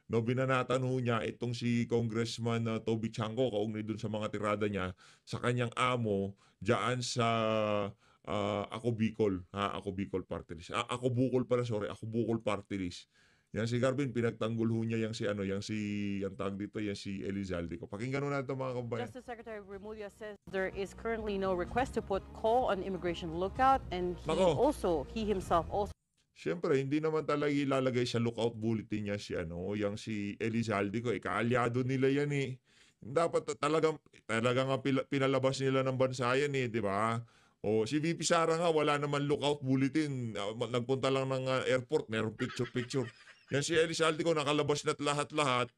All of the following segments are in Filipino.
no, binanatan ho niya itong si Congressman Toby Chanco kaugnay dun sa mga tirada niya sa kanyang amo diyan sa Ako Bicol, Ako Bicol Party List. Ako Bukol pala, sorry, Ako Bukol Party List. Yan si Garvin, pinagtanggol ho niya yang si ano, yang si ang tawag dito, yang si Elizalde ko. Pakinggan ho natin mga kabayan. Justice Secretary Remulla says there is currently no request to put call on immigration lookout, and he himself also. Siyempre, hindi naman talaga ilalagay sa lookout bulletin niya si ano, yang si Elizalde ko, kaalyado nila yan eh. Dapat talagang pinalabas nila ng bansa yan eh, di ba? O si VP Sara nga, wala naman lookout bulletin. Nagpunta lang ng airport, meron picture-picture. Yan si Elizalde ko, nakalabas na't lahat-lahat.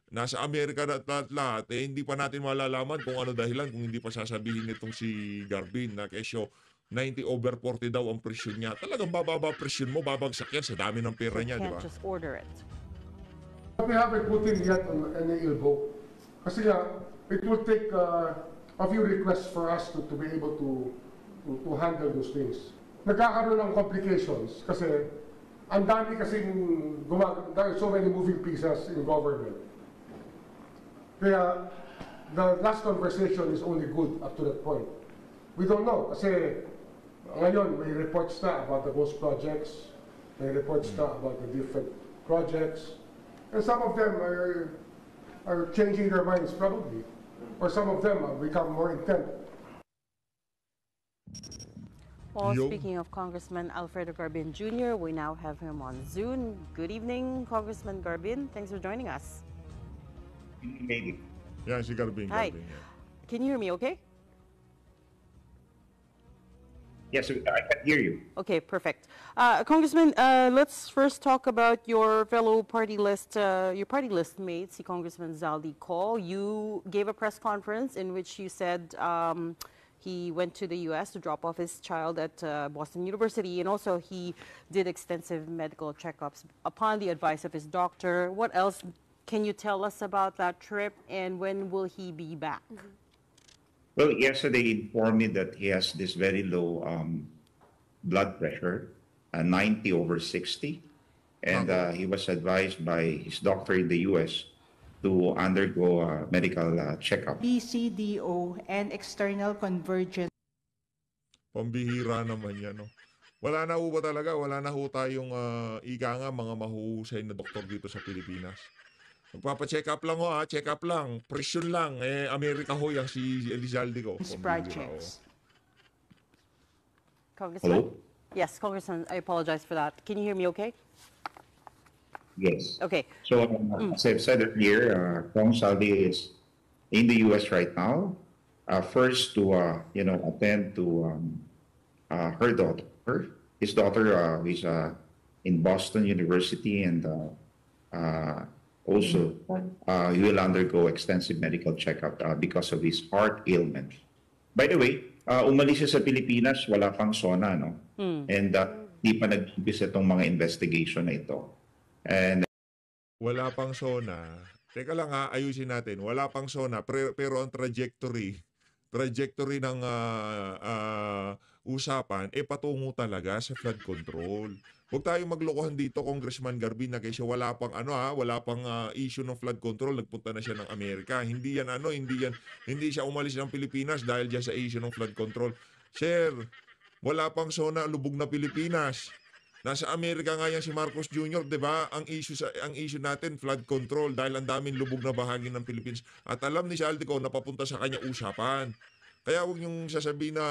Nasa Amerika na lahat, hindi pa natin malalaman kung ano dahilan, kung hindi pa sasabihin nitong si Garbin na kesyo 90/40 daw ang presyon niya. Talagang bababa presyon mo, babagsak yan sa dami ng pera niya, di ba? Just order it. We haven't put in yet on any elbow. Kasi it will take a few requests for us to be able to handle those things. Nagkakaroon ng complications kasi ang dami kasing there are so many moving pieces in government. Kaya the last conversation is only good up to that point. We don't know kasi ngayon may reports na about the ghost projects, may reports na about the different projects, and some of them are changing their minds probably, or some of them have become more intent. Well, speaking of Congressman Alfredo Garbin Jr., we now have him on Zoom. Good evening, Congressman Garbin. Thanks for joining us. Yeah, si Garbin. Hi. Garbin, yeah. Can you hear me okay? Yes, I can hear you. Okay, perfect. Congressman, let's first talk about your fellow party list, your party list mate, si Congressman Zaldi Ko. You gave a press conference in which you said he went to the U.S. to drop off his child at Boston University, and also he did extensive medical checkups upon the advice of his doctor. What else can you tell us about that trip, and when will he be back? Well, yesterday he informed me that he has this very low blood pressure, 90/60, and he was advised by his doctor in the U.S. to undergo a medical checkup. BCDO and external convergence. Pambihira naman yan, no? Wala na ho ba talaga? Wala na ho tayong ika nga mga mahuhusay na doktor dito sa Pilipinas. Magpapacheck up lang ho, check up lang. Presyon lang. Amerika ho yung si Elizalde ko. Projects. Congressman? Hello? Yes, Congressman, I apologize for that. Can you hear me okay? Yes. Okay. So, as I've said earlier, Kong Saldi is in the U.S. right now. First to, attend to her daughter. His daughter is in Boston University, and also he will undergo extensive medical checkup because of his heart ailment. By the way, umalis siya sa Pilipinas, wala pang SONA, no? And di pa nag-umpisa itong mga investigation na ito. And wala pang SONA. Teka lang ayusin natin. Wala pang SONA, pero ang trajectory ng usapan, patungo talaga sa flood control. Huwag tayong maglokohan dito, Congressman Garbin, na kasi wala pang issue ng flood control, nagpunta na siya ng Amerika. Hindi siya umalis ng Pilipinas dahil diyan sa issue ng flood control. Sir, wala pang SONA, lubog na Pilipinas. Nasa Amerika nga yan si Marcos Jr., 'di ba? Ang issue natin flood control dahil ang daming lubog na bahagi ng Pilipinas. At alam ni Zaldi ko na papunta sa kanya usapan. Kaya huwag yung sasabihin na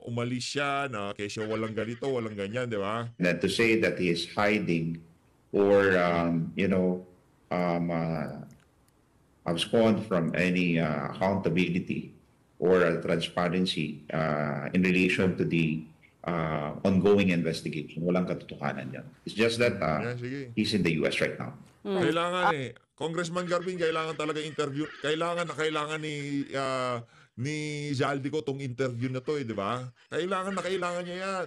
umalis siya, na kesyo walang ganito, walang ganyan, 'di ba? That to say that he is hiding or abscond from any accountability or transparency in relation to the ongoing investigation. Walang katotohanan yan. It's just that he's in the U.S. right now. Kailangan Congressman Garbin, kailangan talaga interview. Kailangan ni Zaldi ko tong interview na to, di ba? Kailangan niya yan.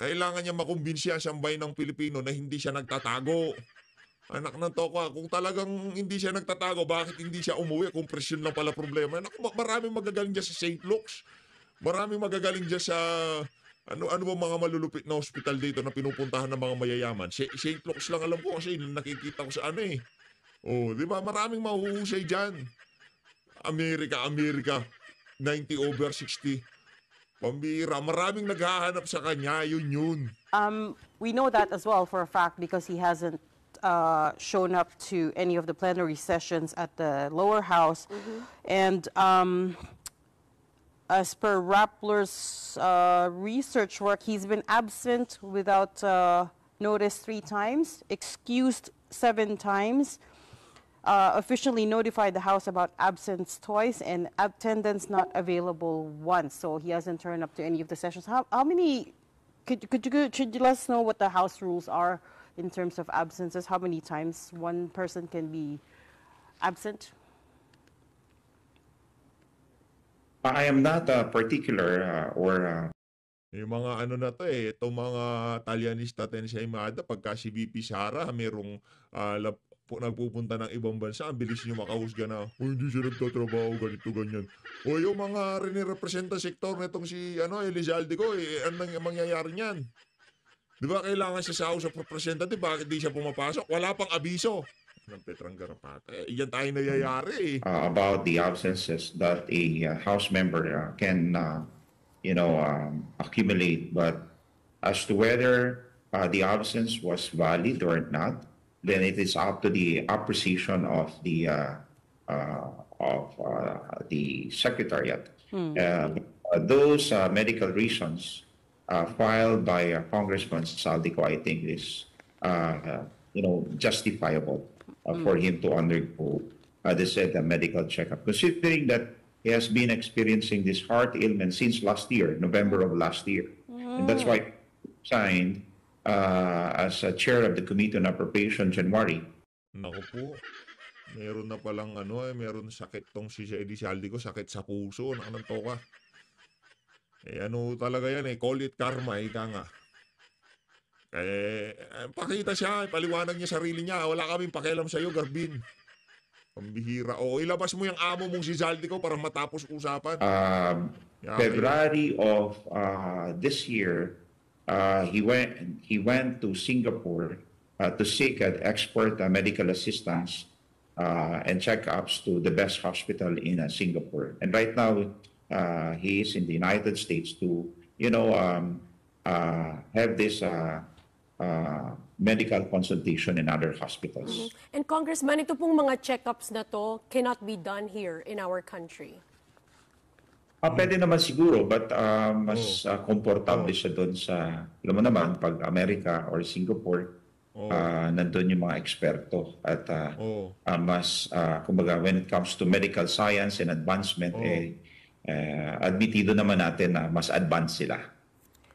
Kailangan niya makumbinsi ang sambay ng Pilipino na hindi siya nagtatago. Anak ng toko, kung talagang hindi siya nagtatago, bakit hindi siya umuwi kung presyon lang pala problema? Maraming magagaling dyan sa St. Luke's. Maraming magagaling dyan sa ano ba mga malulupit na hospital dito na pinupuntahan ng mga mayayaman. St. Luke's lang alam ko kasi nakikita ko sa Oh, di ba? Maraming mahuhusay dyan. Amerika, 90/60. Pambira, maraming naghahanap sa kanya, yun. We know that as well for a fact because he hasn't shown up to any of the plenary sessions at the lower house. And as per Rappler's research work, he's been absent without notice 3 times, excused 7 times, officially notified the House about absence twice, and attendance not available once. So he hasn't turned up to any of the sessions. How many? Could you let us know what the House rules are in terms of absences? How many times one person can be absent? I am not particular Yung mga ano na to itong mga Talyanista Tensaymada, pagka si VP Sara, merong nagpupunta ng ibang bansa, ang bilis nyo makahusga na, hindi siya nagtatrabaho, ganito, ganyan. O yung mga rinirepresenta sektor nitong si Elizalde ko, anong mangyayari niyan? Di ba kailangan siya sa House of Representatives, bakit di siya pumapasok? Wala pang abiso ng Petrang Garapata. Yan tayo nayayari about the absences that a House member can, accumulate. But as to whether the absence was valid or not, then it is up to the appreciation of the Secretariat. Those medical reasons filed by Congressman Saldico, I think, is justifiable for him to undergo the said medical checkup, considering that he has been experiencing this heart ailment since last year, November of last year, and that's why he signed as a chair of the Committee on Appropriation January. Naku po. Meron na palang meron sakit tong si Elizalde ko, sakit sa puso, nakananto ka. Talaga yan call it karma, ika nga. Pakita siya, paliwanag niya sarili niya, wala kaming pakialam sa'yo, Garbin. Pambihira. O, ilabas mo yung amo mong si Zaldi ko para matapos usapan. February of this year, he went to Singapore to seek expert medical assistance and checkups to the best hospital in Singapore. And right now, he is in the United States to, have this medical consultation in other hospitals. And Congressman, ito pong mga checkups na to cannot be done here in our country. Pwede naman siguro, but mas komportable siya doon sa, alam mo naman, pag Amerika or Singapore, nandun yung mga eksperto. At kumbaga, when it comes to medical science and advancement, admitido naman natin na mas advanced sila.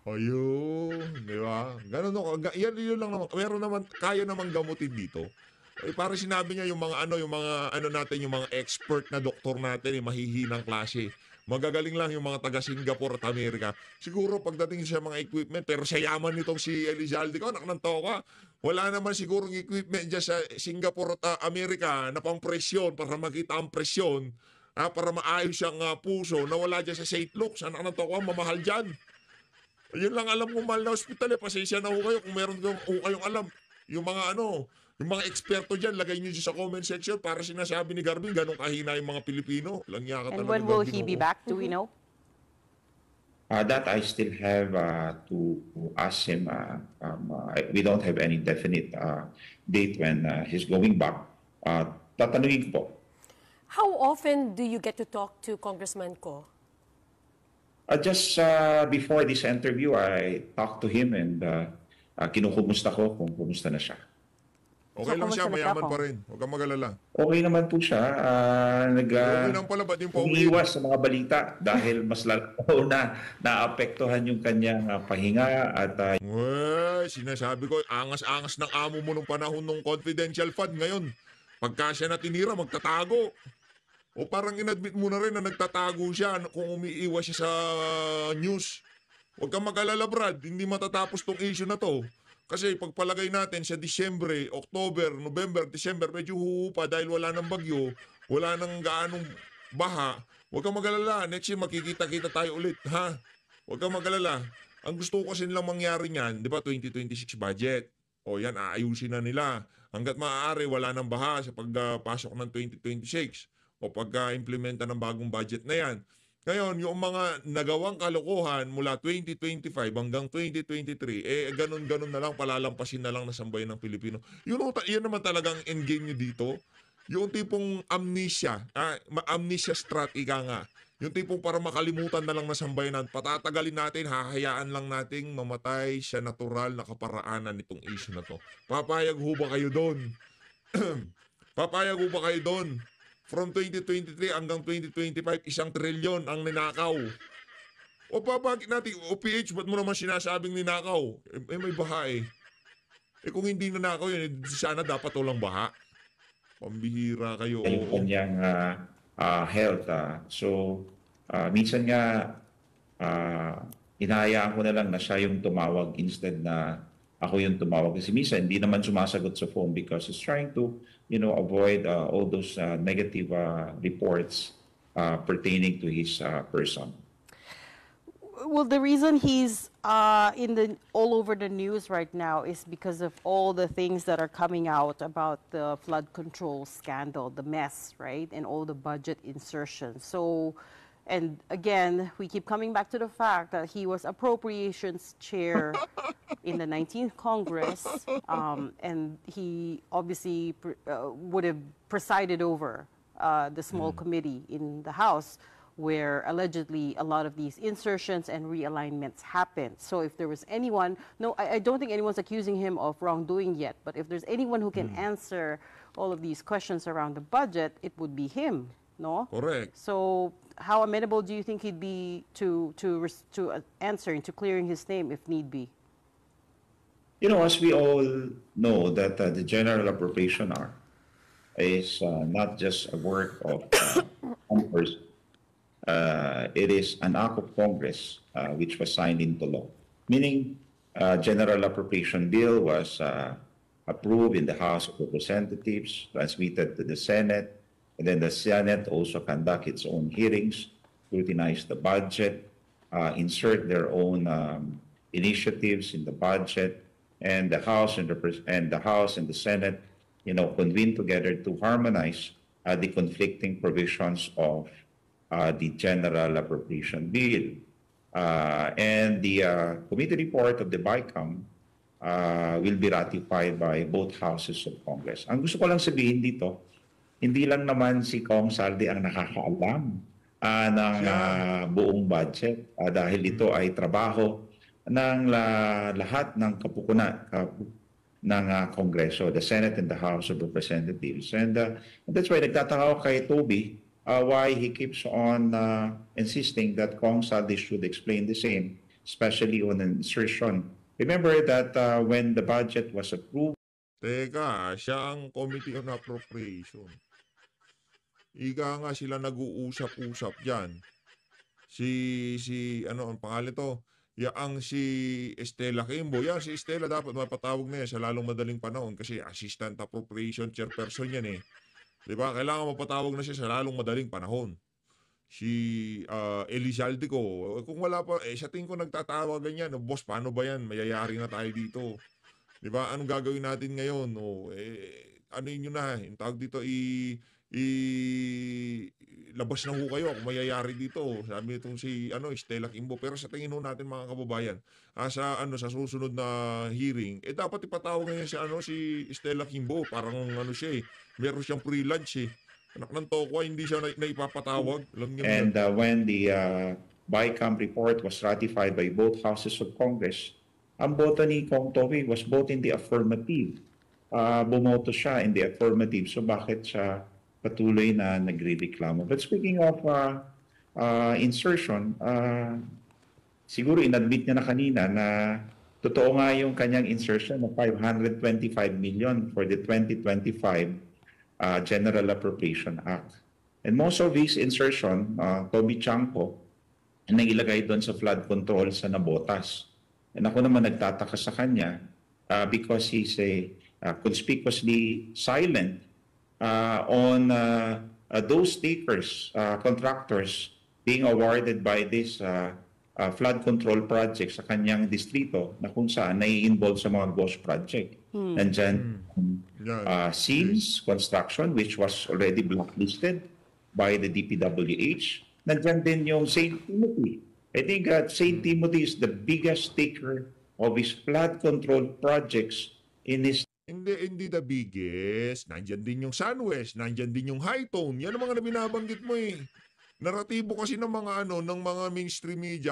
Ayun, di ba? Ganun yun lang naman. Meron naman, kaya naman gamutin dito. Para sinabi niya yung mga natin, yung mga expert na doktor natin, mahihinang klase. Magagaling lang yung mga taga Singapore at Amerika. Siguro pagdating sa mga equipment, pero sa yaman nitong si Elizalde ko, naknanto ka. Wala naman sigurong equipment dyan sa Singapore at Amerika na pang presyon para makita ang presyon, para maayos yung puso na wala dyan sa St. Luke's. Naknanto ka, mamahal dyan. Yun lang alam ko, mahal na hospital pasensya na ho kayo kung meron kayong alam. Yung mga yung mga eksperto dyan, lagay nyo dyan sa comment section para sinasabi ni Garbin, ganun kahina yung mga Pilipino. And when will he be back? Do we know? That I still have to ask him. We don't have any definite date when he's going back. Tatanungin ko po. How often do you get to talk to Congressman Ko? Just before this interview, I talked to him and kinukumusta ko kung kumusta na siya. Okay lang siya, mayaman pa rin. Huwag kang mag-alala. Okay naman po siya. Okay lang pala, ba't yung umiiwas sa mga balita dahil mas lalo na naapektuhan yung kanyang pahinga at... Sinasabi ko, angas-angas ng amo mo nung panahon ng confidential fund ngayon. Pagka siya na tinira, magtatago. O parang inadmit mo na rin na nagtatago siya kung umiiwas siya sa news. Huwag kang mag-alala, Brad. Hindi matatapos tong issue na to. Kasi pagpalagay natin sa Disyembre, October, November, December, medyo huhupa dahil wala nang bagyo, wala nang gaanong baha. Huwag kang mag-alala. Next year, makikita-kita tayo ulit, ha? Huwag kang mag-alala. Ang gusto ko kasi nilang mangyari niyan, di ba, 2026 budget. O yan, aayusin na nila. hanggat maaari wala nang baha sa pagpasok ng 2026 o pagka-implementa ng bagong budget na yan. Ngayon, yung mga nagawang kalokohan mula 2025 hanggang 2023, ganun-ganun na lang, palalampasin na lang na sambayan ng Pilipino. Yun naman talagang endgame nyo dito. Yung tipong amnesia, amnesia strat, ika nga. Yung tipong para makalimutan na lang na sambayanan, patatagalin natin, hahayaan lang nating mamatay sa natural na kaparaanan nitong issue na to. Papayag ho ba kayo doon? Papayag ho ba kayo doon? From 2023 hanggang 2025, 1 trilyon ang ninakaw. O papagit natin, OPH, ba't mo naman sinasabing ninakaw? May baha eh. Kung hindi ninakaw yun, sana dapat walang baha. Pambihira kayo. Yung kanyang health. Minsan nga, inahayaan ko na lang na siya yung tumawag instead na ako yung tumawag. Kasi minsan, hindi naman sumasagot sa phone because he's trying to, avoid all those negative reports pertaining to his person. Well, the reason he's all over the news right now is because of all the things that are coming out about the flood control scandal, the mess, right, and all the budget insertions. So, and again, we keep coming back to the fact that he was appropriations chair in the 19th Congress, and he obviously would have presided over the small committee in the House, where allegedly a lot of these insertions and realignments happened. So if there was anyone, I don't think anyone's accusing him of wrongdoing yet, but if there's anyone who can answer all of these questions around the budget, it would be him, no? Correct. So how amenable do you think he'd be to answering, to clearing his name if need be? As we all know that the General Appropriation Act is not just a work of one person. It is an act of Congress which was signed into law. Meaning, General Appropriation Bill was approved in the House of Representatives, transmitted to the Senate, and then the Senate also conduct its own hearings, scrutinize the budget, insert their own initiatives in the budget, and the House and the Senate, convene together to harmonize the conflicting provisions of the General Appropriation Bill. And the committee report of the BICAM will be ratified by both houses of Congress. Ang gusto ko lang sabihin dito, hindi lang naman si Kong Saldi ang nakakaalam ng buong budget dahil ito ay trabaho ng lahat ng kapukunan ng Kongreso, the Senate and the House of Representatives. And that's why nagtataka ako kay Toby why he keeps on insisting that Kong Saldi should explain the same, especially on an insertion. Remember that when the budget was approved, Teka, siya ang Committee on Appropriation. Ika nga sila nag-uusap-usap dyan. Ano ang pangalan to? Si Estela Kimbo. Si Estela dapat mapatawag na yan sa lalong madaling panahon kasi Assistant Appropriation Chairperson yan eh. Diba? Kailangan mapatawag na siya sa lalong madaling panahon. Si Elizalde ko, kung wala pa, sa tingin ko nagtatawagan yan. Boss, paano ba yan? Mayayari na tayo dito. Diba? Anong gagawin natin ngayon? Ano yun na? Yung tawag dito, labas na ho kayo kung mayayari dito. Sabi nitong si Estela Kimbo. Pero sa tingin ho natin mga kababayan, sa susunod na hearing, dapat ipatawag ngayon si Estela Kimbo. Parang siya meron siyang pre-lunch Anak ng tokwa, hindi siya naipapatawag. and when the BICAM report was ratified by both houses of Congress, ang boto ni Kong Toby was both in the affirmative. Bumoto siya in the affirmative. So bakit siya patuloy na nagrereklamo? But speaking of insertion, siguro inadmit niya na kanina na totoo nga yung kanyang insertion ng 525 million for the 2025 General Appropriation Act. And most of his insertion, Toby Chanko, nang ilagay doon sa flood control sa Nabotas. And ako naman nagtataka sa kanya because he's conspicuously silent on those takers, contractors being awarded by this flood control project sa kanyang distrito na kung saan nai-involve sa mga ghost project. Nandyan Yan. Sims Construction, which was already blacklisted by the DPWH. Nandyan din yung St. Timothy. I think St. Timothy is the biggest taker of his flood control projects in his. Hindi the biggest. Nandyan din yung Sunwest, nandyan din yung High Tone. Yan ang mga binabanggit mo eh. Naratibo kasi ng mga ng mga mainstream media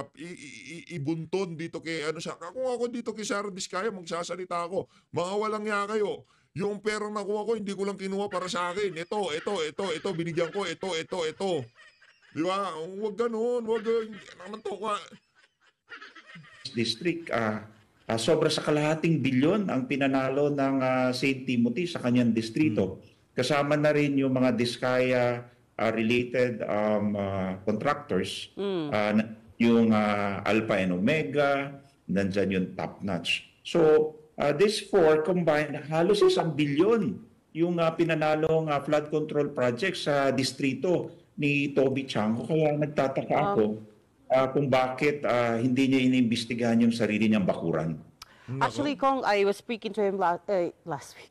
ibunton dito kay sa kung ako dito kay Sara Diskaya magsasalita ako. Mga walang ya kayo. Yung perang nakuha ko hindi ko lang kinuha para sa akin. Ito binigyan ko ito. Di ba? Huwag ganoon, huwag naman to ka. District, sobra sa kalahating bilyon ang pinanalo ng St. Timothy sa kanyang distrito. Kasama na rin yung mga Diskaya related contractors, yung Alpha and Omega, nandyan yung Top Notch. So, this four combined, halos 1 bilyon yung pinanalong flood control project sa distrito ni Toby Chanco. Kaya nagtataka ako kung bakit hindi niya iniimbestigahan yung sarili niyang bakuran. Actually, Kong, I was speaking to him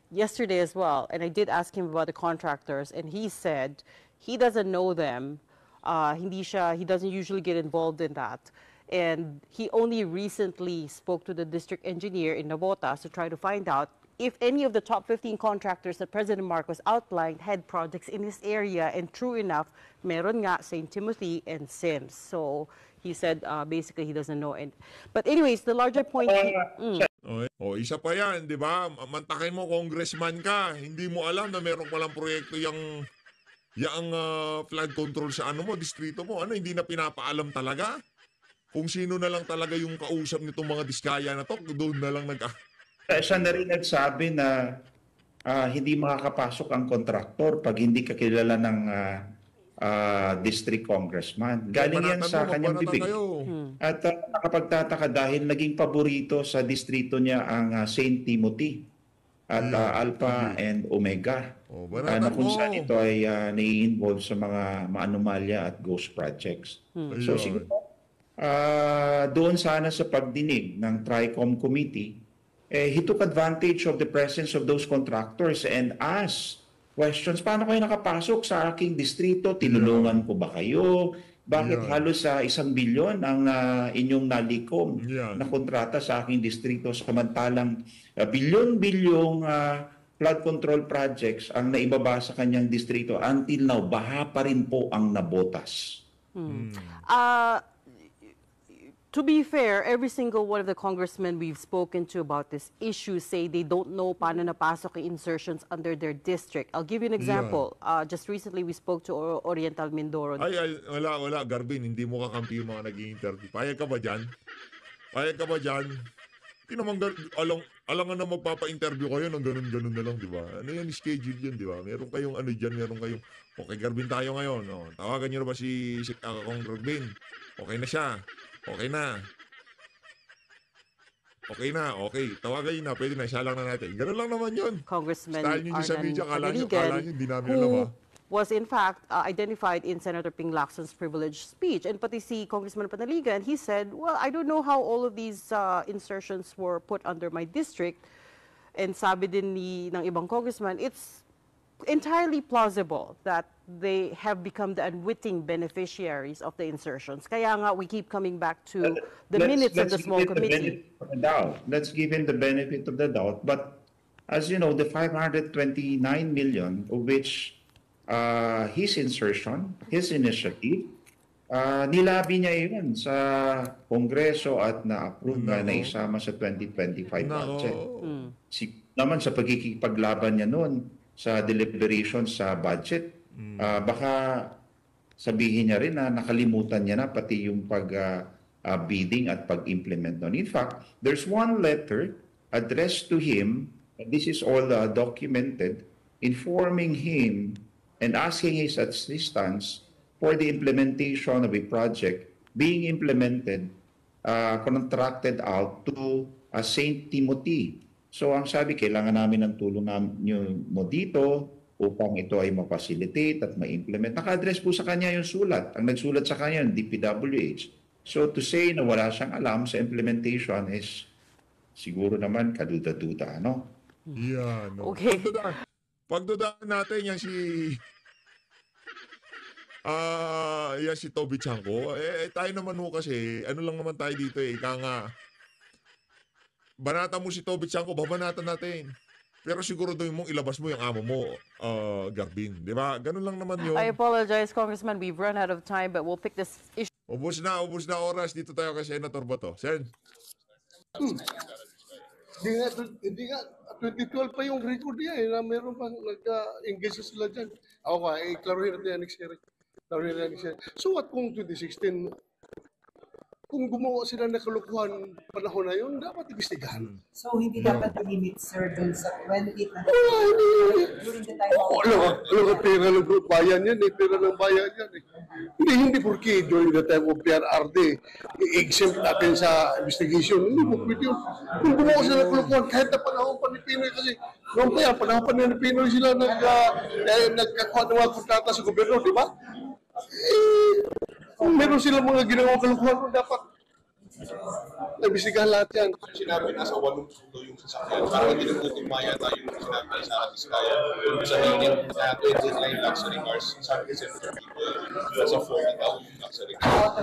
yesterday as well, and I did ask him about the contractors, and he said he doesn't know them. He doesn't usually get involved in that. And he only recently spoke to the district engineer in Navotas to try to find out if any of the top 15 contractors that President Marcos outlined had projects in his area. And true enough, meron nga St. Timothy and Sims. So he said basically he doesn't know. But anyways, the larger point... Isa pa yan, di ba? Mantakin mo, congressman ka. Hindi mo alam na meron palang proyekto yung flood control sa distrito mo. Hindi na pinapaalam talaga? Kung sino na lang talaga yung kausap nitong mga Diskaya na to, doon na lang Siya na rin nagsabi na hindi makakapasok ang kontraktor pag hindi kakilala ng district congressman. Galing yan sa kanyang bibig. At nakapagtataka dahil naging paborito sa distrito niya ang St. Timothy at Alpha and Omega. Na kung saan ito ay nai-involve sa mga anomalya at ghost projects. So siguro, doon sana sa pagdinig ng TRICOM committee, he took advantage of the presence of those contractors and asked questions. Paano kayo nakapasok sa aking distrito? Tinulungan ko ba kayo? Bakit halos sa 1 bilyon ang inyong nalikom na kontrata sa aking distrito samantalang bilyon-bilyong flood control projects ang naibaba sa kanyang distrito? Until now, baha pa rin po ang Navotas. To be fair, every single one of the congressmen we've spoken to about this issue say they don't know paano napasok yung insertions under their district. I'll give you an example. Just recently, we spoke to Oriental Mindoro. Wala, Garbin. Hindi mo kakampi yung mga nag-i-interview. Payag ka ba dyan? Hindi naman, alangan na magpapa-interview kayo ng ganun-ganun na lang, di ba? Ano yan, schedule yun, di ba? Meron kayong okay, Garbin tayo ngayon. Tawagan nyo na ba si Kong Garbin? Okay na siya. Okay na. Tawagan yun na. Pwede na. Siya lang na natin. Ganun lang naman yun. Congressman Style nyo sa media. Kala nyo, hindi namin alam who was in fact identified in Senator Ping Lacson's privileged speech. And pati si Congressman Panaligan, he said, well, I don't know how all of these insertions were put under my district. And sabi din ng ibang congressman, it's entirely plausible that they have become the unwitting beneficiaries of the insertions. Kaya nga, we keep coming back to the minutes of the small committee. Let's give him the benefit of the doubt. But as you know, the 529 million of which his insertion, his initiative, nilabi niya yun sa Kongreso at na-approve na isama sa 2025 budget. Naman sa pagkikipaglaban niya noon sa deliberation sa budget, baka sabihin niya rin na nakalimutan niya na pati yung pag-bidding at pag-implement nun. In fact, there's one letter addressed to him, and this is all documented, informing him and asking his assistance for the implementation of a project being implemented, contracted out to St. Timothy. So ang sabi, kailangan namin ng tulong mo dito upang ito ay ma-facilitate at ma-implement. Naka-address po sa kanya yung sulat. Ang nagsulat sa kanya yung DPWH. So to say na wala siyang alam sa implementation is siguro naman kaduda-duda, no? Yan. No? Okay. Pagdudaan natin yan si yan si Toby Chanko. Tayo naman ho kasi, ano lang naman tayo dito ika nga. Banata mo si Toby Chanko, babanatan natin. Pero siguro doon mong ilabas mo yung amo mo, Garbin. Di ba? Ganun lang naman yun. I apologize, Congressman. We've run out of time, but we'll pick this issue. Ubus na oras. Dito tayo kay Senator Bato. Sen. Hindi nga, 2012 pa yung record niya na meron pang nag-engage sila dyan. Ako ka, klaruhin natin yan next year. So what kung 2016, kung gumawa sila ng kalukuhan panahon na yun, dapat ibestigahan. So, hindi dapat limit, sir, dun sa 28 na during the time of... Alam ka, pera ng bayan yan pera ng bayan yan Hindi porque during the time of PRRD, i-exempt natin sa investigation. Hindi mo pwede yun. Kung gumawa sila ng kalukuhan, kahit na panahon pa ni Pinoy kasi, noong pa yan, panahon pa ni Pinoy sila nagkakuha ng mga kontrata sa gobyerno, di ba? Kung meron silang mga ginawang kalukuhan, dapat nabisigahan lahat yan. Sinabi nasa 8 sundo yung sasakyan. Parang hindi nang tutumaya na yung sinabi sa Vizcaya. Sa hinit na 29 luxury cars, sabi kasi ng people, nasa 40,000 yung luxury cars.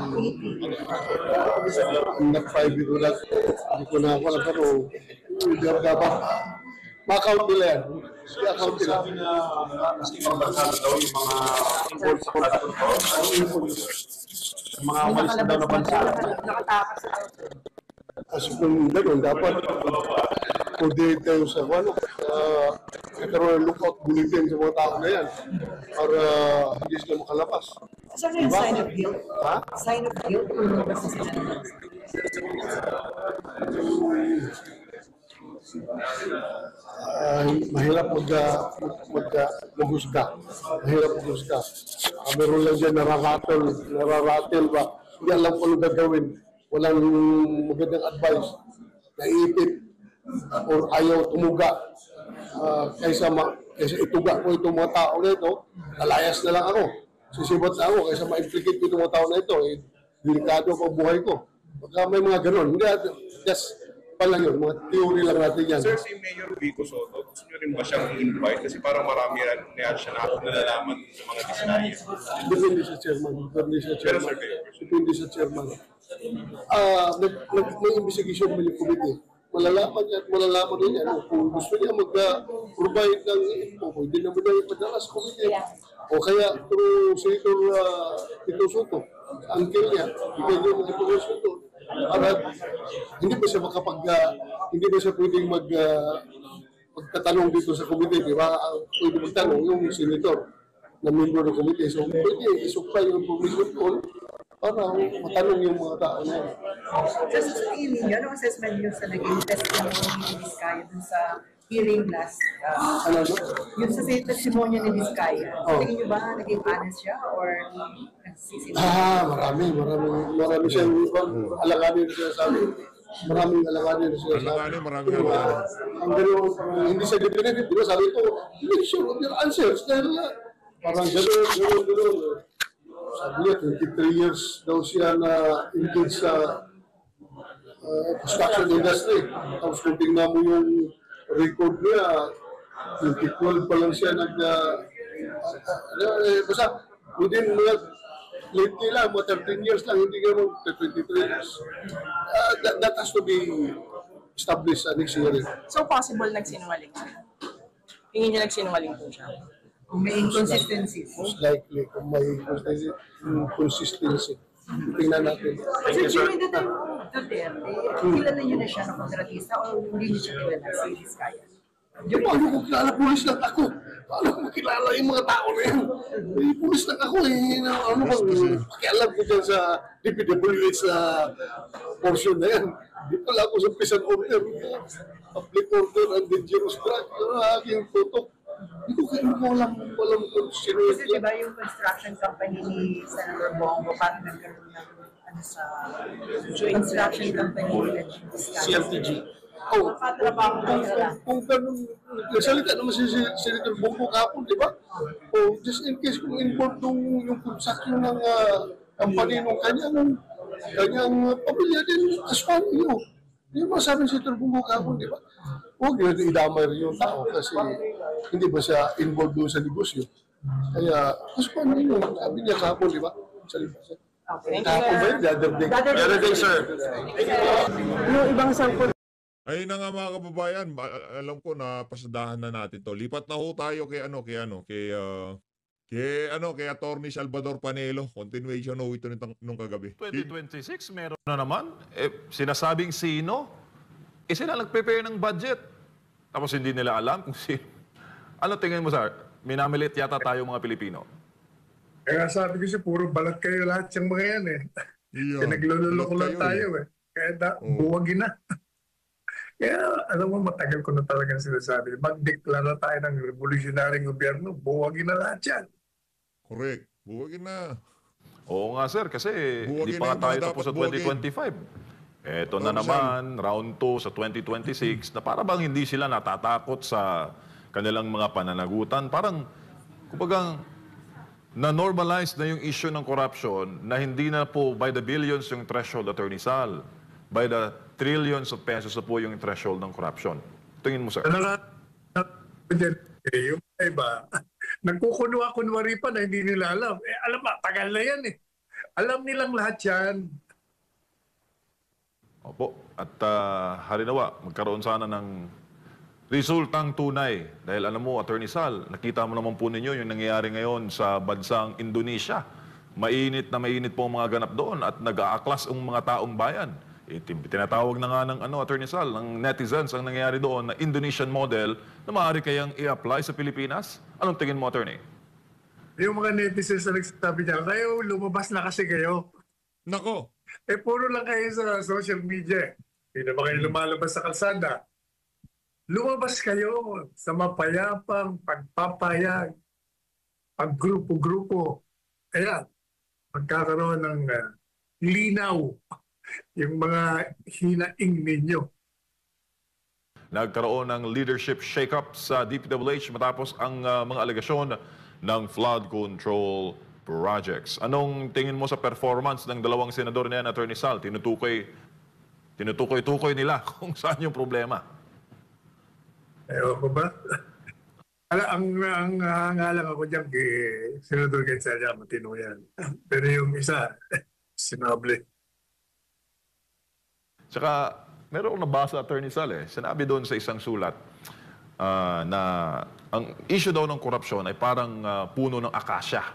Nag-5 ko lang, hindi ko na ako alam pero hindi ako dapat ma-account nila yan. I-account nila. Kasi mabarsado daw yung mga involved sa mga umalis na daw na bansa. Kasi kung gano'n, dapat coordinate tayo sa nagkaroon ng lookout bulletin sa mga tao na yan para hindi sila makalabas. Saan yung sign of guilt? Ha? Sign of guilt? Mahirap maghusga. Mahirap maghusga. Meron lang dyan nararatel ba? Hindi alam kung ano gagawin. Walang magandang advice. Naiipit or ayaw tumuga. Kaysa ituga ko itong mga tao na ito, nalayas na lang ako. Sisibot na ako kaysa ma-implicate ko itong mga tao na ito. Delikado ko ang buhay ko. Pagka may mga ganun. Hindi, just pala yun, mga theory lang natin yan. Sir, si Mayor Vico Soto, gusto nyo rin ba siyang i-invite? Kasi parang marami na siya nalalaman sa mga Vizcaya. Depende sa chairman. Depende sa chairman. May investigation mo yung committee. Malalaman din yan. Kung gusto niya mag-provide ng info, hindi naman niya ipadala sa committee. O kaya through Senator Tito Soto, uncle niya, bigyan niya mga information doon. Para hindi ba siya pwedeng magtatanong dito sa committee, di ba? Pwede magtanong yung senator na member ng committee. So, pwede isupply yung information doon para matanong yung mga tao na yun. Just sa tingin ninyo, anong assessment nyo sa naging testimony ni Vizcaya dun sa hearing last? Yung sa testimonya ni Vizcaya, tingin nyo ba naging honest siya or Marami siyang alanganin na sinasabi. Maraming alanganin na sinasabi. Maraming. Ang gano'n, hindi siya definitive. Di ba sabi ko, make sure of your answers. Dahil parang gano'n. Sabi niya, 23 years daw siya na engaged sa construction industry. Tapos kung tingnan mo yung record niya, 2012 pa lang siya basta, within lately lang, mga 13 years lang, hindi gano'n 23 years. That has to be established next year. So possible nagsinungaling siya? Tingin niyo nagsinungaling po siya? kung may inconsistencies? Most likely, kung may consistency. Tingnan natin. So during the time of Duterte, kilala niyo na siya na kontratista o hindi niyo siya kilala si Vizcaya? Paano ko kilala? Pulis lang ako. Paano ko kilala yung mga tao na yun? Pulis lang ako eh. Ano bang pakialam ko dyan sa DPWH sa portion na yan. Dito lang ako sa peace and order. Public order and dangerous drug. Ano aking tutok. Hindi ko walang sino yun. Kasi diba yung construction company ni Senator Bongo, parang nagkaroon ng sa construction company ni CFTG. Kung ganun, nagsalita naman si Senator Bongo kahapon, di ba? Just in case kung involved yung construction ng company nung kanyang kanyang pamilya din as one you. Yung mga sabi si Turbong Bukakon, di ba? Huwag yun idamay rin yung tao kasi hindi ba siya involved doon sa negosyo. Kaya, as one you, sabi niya kahapon, di ba? Sa libas. Kahapon ba yun? The other day, sir. Yung ibang sangkot. Ayun na nga mga kababayan, alam ko na pasadahan na natin to. Lipat na ho tayo kay Attorney Salvador Panelo. Continuation ho ito nung kagabi. 2026, meron na naman. Sinasabing sino? Sila nag-prepare ng budget. Tapos hindi nila alam kung sino. Ano tingin mo, sir? Minamilit yata tayo mga Pilipino. Kaya sabi ko siya, puro balat kayo lahat yung mga yan eh. Pinaglululoko lang tayo eh. Kaya buwagin na. Kaya alam mo, matagal ko na talagang sinasabi, magdeklara tayo ng revolutionaryong gobyerno, buwagin na lahat yan. Correct. Buwagin na. Oo nga, sir, kasi Buwagin hindi pa na yung tayo mga tapos sa dapat 2025. Eto na naman, round 2 sa 2026, na para bang hindi sila natatakot sa kanilang mga pananagutan. Parang, kumbagang, na-normalize na yung issue ng corruption na hindi na po by the billions yung threshold, Attorney Sal. By the trillions of pesos na po yung threshold ng corruption. Tingin mo, sir. Yung iba, nagkukunwa-kunwari pa na hindi nila alam. Alam ba, tagal na yan eh. Alam nilang lahat yan. Opo. At halinawa, magkaroon sana ng resultang tunay. Dahil alam mo, Attorney Sal, nakita mo naman po ninyo yung nangyayari ngayon sa bansang Indonesia. Mainit na mainit po ang mga ganap doon at nag-aaklas ang mga taong bayan. Tinatawag na nga ng Attorney Sal, ng netizens ang nangyayari doon na Indonesian model na maaari kayang i-apply sa Pilipinas. Anong tingin mo, Attorney? Yung mga netizens na nagsasabi niya, kayo lumabas na kasi kayo. Nako. Puro lang kayo sa social media. Hindi na ba kayo lumalabas sa kalsada? Lumabas kayo sa mapayapang pagpapayag, paggrupo-grupo. Kaya, magkakaroon ng linaw yung mga hinaing ninyo. Nagkaroon ng leadership shake-up sa DPWH matapos ang mga alegasyon ng flood control projects. Anong tingin mo sa performance ng dalawang senador na yan, Attorney Sal? Tinutukoy-tukoy nila kung saan yung problema. Ewan ko ba? Ang hangalang ako dyan kay Senador Gonzales, matino yan. Pero yung isa, sinable. Tsaka, meron akong nabasa, Attorney Sal, sinabi doon sa isang sulat na ang issue daw ng korupsyon ay parang puno ng akasya.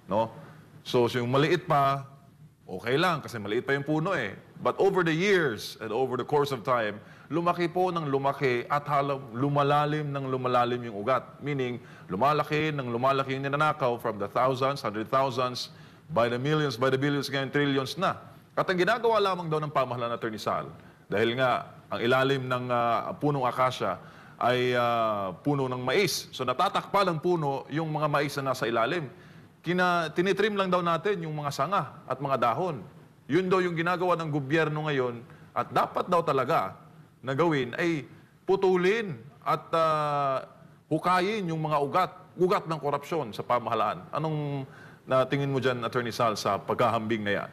No? So, yung maliit pa, okay lang kasi maliit pa yung puno eh. But over the years and over the course of time, lumaki po ng lumaki at lumalalim ng lumalalim yung ugat. Meaning, lumalaki ng lumalaki yung ninanakaw from the thousands, hundred thousands, by the millions, by the billions, ngayon trillions na. At ang ginagawa lamang daw ng pamahalaan, Attorney Sal, dahil nga ang ilalim ng punong akasya ay puno ng mais. So natatakpan ng puno yung mga mais na nasa ilalim. Tinitrim lang daw natin yung mga sanga at mga dahon. Yun daw yung ginagawa ng gobyerno ngayon at dapat daw talaga na gawin ay putulin at hukayin yung mga ugat ng korupsyon sa pamahalaan. Anong tingin mo dyan, Attorney Sal, sa pagkahambing na yan?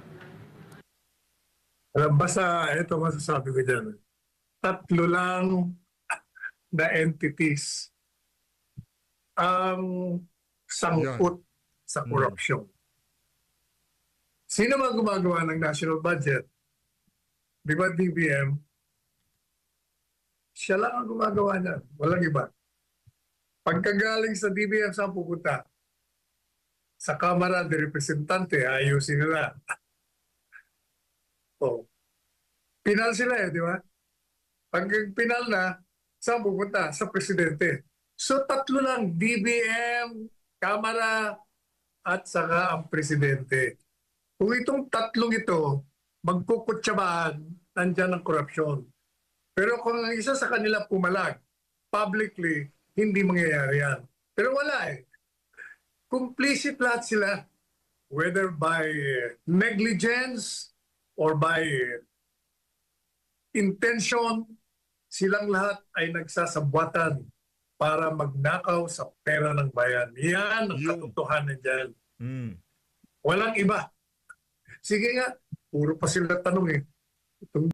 Basta ito masasabi ko dyan. 3 lang na entities ang sangkot sa korupsyon. Sino man gumagawa ng national budget? Di ba DBM? Siya lang ang gumagawa niyan. Walang iba. Pagkagaling sa DBM, saan pupunta? Sa Kamara de Representante, ayusin nila. Pinal sila di ba? Pag pinal na, saan pupunta? Sa Presidente. So 3 lang, DBM, Kamara, at saka ang Presidente. Kung itong 3 ito, magkukutsabaan, nandyan ang korupsyon. Pero kung ang isa sa kanila pumalag, publicly, hindi mangyayari yan. Pero wala eh. Complicit lahat sila, whether by negligence or by intention, silang lahat ay nagsasabwatan para magnakaw sa pera ng bayan. Yan ang katotohanan dyan. Walang iba. Sige nga, Puro pa sila tanong eh. Itong